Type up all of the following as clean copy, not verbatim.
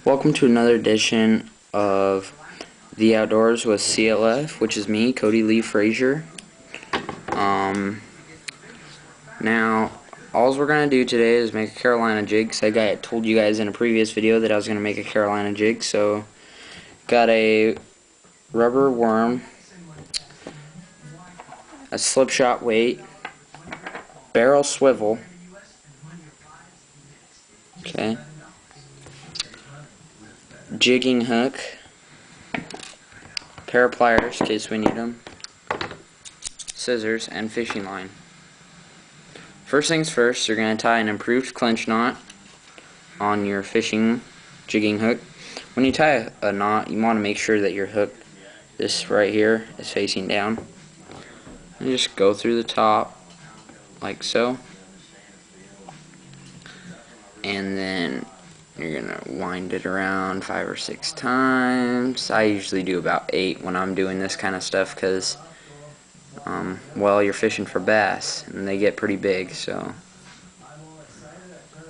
Welcome to another edition of The Outdoors with CLF, which is me, Cody Lee Frazier. Now, all we're going to do today is make a Carolina jig, because I told you guys in a previous video that I was going to make a Carolina jig. So, got a rubber worm, a slip shot weight, barrel swivel, okay, jigging hook, pair of pliers in case we need them, scissors, and fishing line. First things first, you're going to tie an improved clinch knot on your fishing jigging hook. When you tie a knot, you want to make sure that your hook, this right here, is facing down. And just go through the top like so. And then you're going to wind it around 5 or 6 times. I usually do about 8 when I'm doing this kind of stuff because well, you're fishing for bass and they get pretty big. So,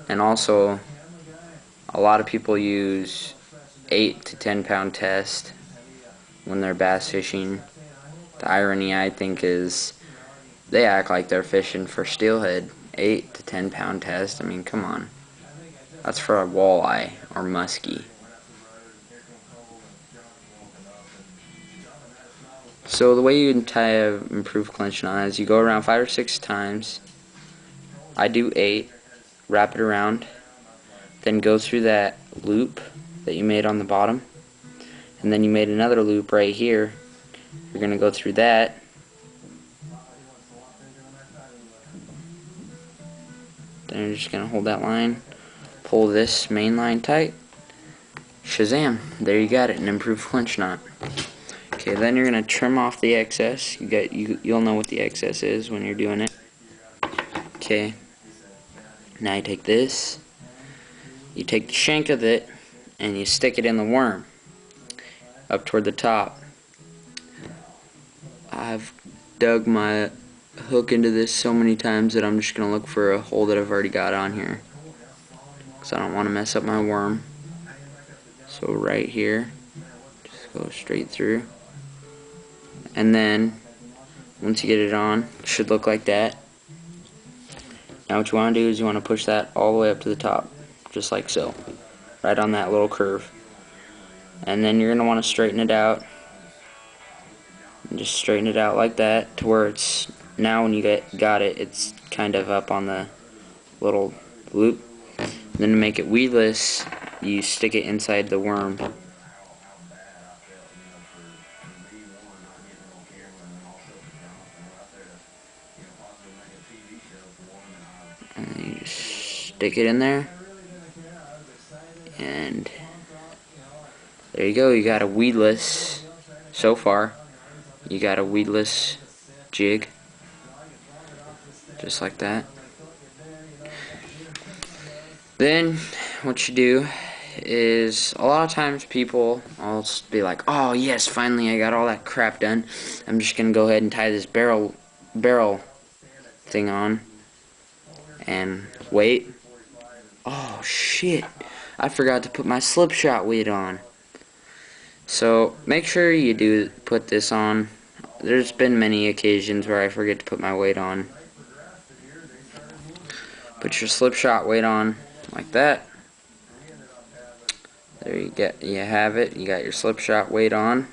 and also a lot of people use 8 to 10 pound test when they're bass fishing. The irony, I think, is they act like they're fishing for steelhead. 8 to 10 pound test, I mean, come on, that's for a walleye or muskie. So the way you tie an improved clinch knot is you go around 5 or 6 times. I do 8, wrap it around, then go through that loop that you made on the bottom, and then you made another loop right here. You're going to go through that, then you're just going to hold that line, pull this main line tight, shazam, there you got it, an improved clinch knot. Okay, then you're going to trim off the excess. You'll know what the excess is when you're doing it. Okay, now you take this, you take the shank of it, and you stick it in the worm up toward the top. I've dug my hook into this so many times that I'm just going to look for a hole that I've already got on here, because I don't want to mess up my worm. So right here, just go straight through. And then, once you get it on, it should look like that. Now what you want to do is you want to push that all the way up to the top, just like so, right on that little curve. And then you're going to want to straighten it out. And just straighten it out like that to where it's, now when you got it, it's kind of up on the little loop. And then to make it weedless, you stick it inside the worm. And then you just stick it in there, and there you go. You got a weedless, so far, you got a weedless jig, just like that. Then what you do is, a lot of times people will be like, oh yes, finally I got all that crap done, I'm just gonna go ahead and tie this barrel thing on and wait. Oh shit, I forgot to put my slip shot weight on. So make sure you do put this on. There's been many occasions where I forget to put my weight on. Put your slip shot weight on like that. There you have it. You got your slip shot weight on.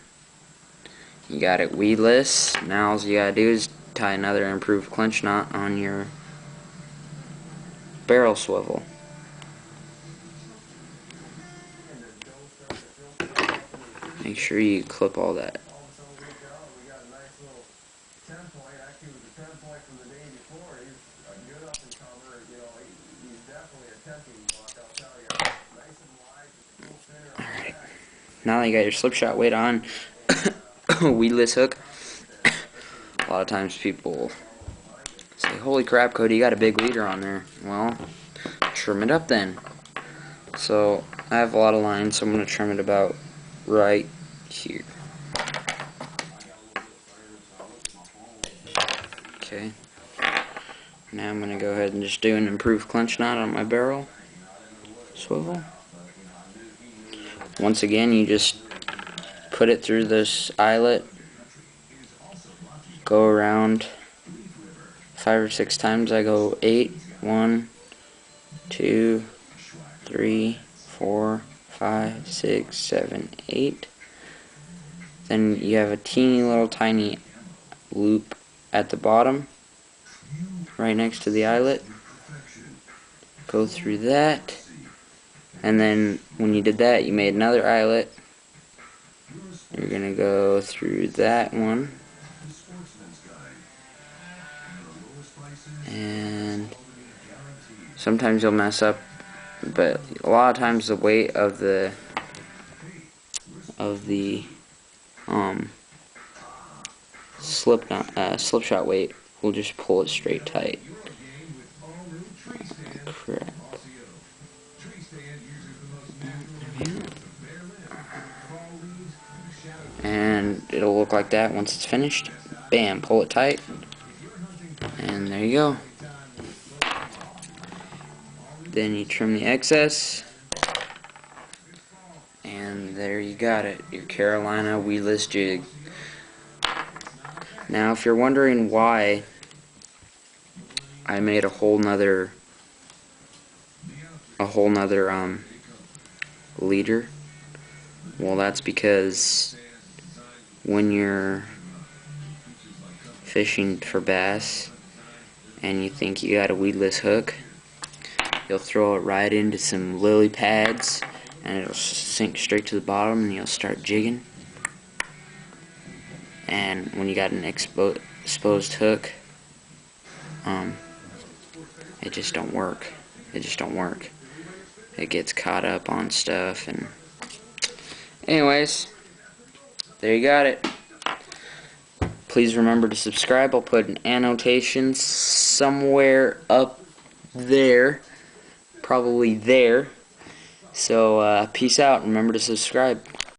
You got it weedless. Now all you gotta do is tie another improved clinch knot on your barrel swivel. Make sure you clip all that. Alright, now that you got your slip shot weight on, weedless hook, a lot of times people say, holy crap, Cody, you got a big leader on there. Well, trim it up then. So I have a lot of lines, so I'm going to trim it about right here. Okay, now I'm going to go ahead and just do an improved clinch knot on my barrel swivel. once again, you just put it through this eyelet, go around 5 or 6 times. I go 8, 1, 2, 3, 4, 5, 6, 7, 8. Then you have a teeny little tiny loop at the bottom, right next to the eyelet. Go through that, and then when you did that, you made another eyelet. You're gonna go through that one, and sometimes you'll mess up, but a lot of times the weight of the slipshot weight will just pull it straight tight. Crap. And it'll look like that once it's finished. Bam, pull it tight, and there you go. Then you trim the excess, and there you got it, your Carolina weedless jig. Now if you're wondering why I made a whole nother leader, well, that's because when you're fishing for bass and you think you got a weedless hook, you'll throw it right into some lily pads and it'll sink straight to the bottom, and you'll start jigging. And when you got an exposed hook, it just don't work. It gets caught up on stuff. And anyways, there you got it. Please remember to subscribe. I'll put an annotation somewhere up there, probably there. So peace out. Remember to subscribe.